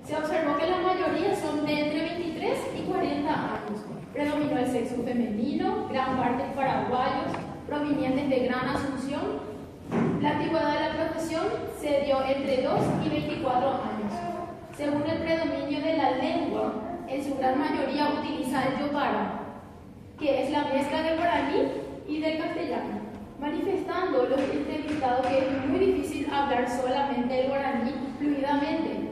Se observó que la mayoría son de entre 23 y 40 años. Predominó el sexo femenino, gran parte paraguayos, provenientes de Gran Asunción. La antigüedad de la profesión se dio entre 2 y 24 años. Según el predominio de la lengua, en su gran mayoría utiliza el yopara, que es la mezcla del guaraní y del castellano, manifestando los entrevistados que es muy difícil hablar solamente el guaraní fluidamente.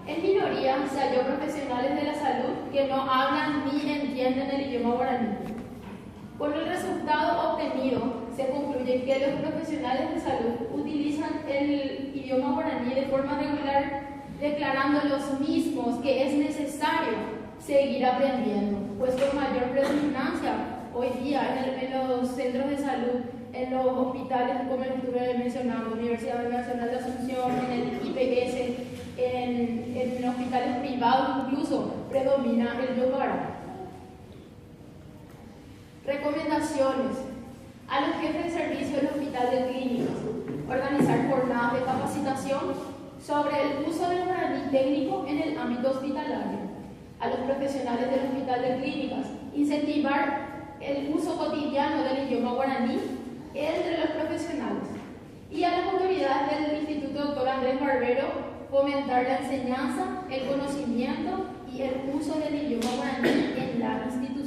En minoría se halló profesionales de la salud que no hablan ni entienden el idioma guaraní. Con el resultado obtenido, se concluye que los profesionales de salud utilizan el idioma guaraní de forma regular, declarando los mismos que es necesario seguir aprendiendo, pues con mayor predominancia hoy día en los centros de salud, en los hospitales, como les estuve mencionando, Universidad Nacional de Asunción, en el IPS, en hospitales privados incluso, predomina el yopara. Recomendaciones a los jefes de servicio del hospital de clínicas: organizar jornadas de capacitación sobre el uso del guaraní técnico en el ámbito hospitalario. A los profesionales del hospital de clínicas, incentivar el uso cotidiano del idioma guaraní entre los profesionales. Y a las autoridades del Instituto Dr. Andrés Barbero, fomentar la enseñanza, el conocimiento y el uso del idioma guaraní en la institución.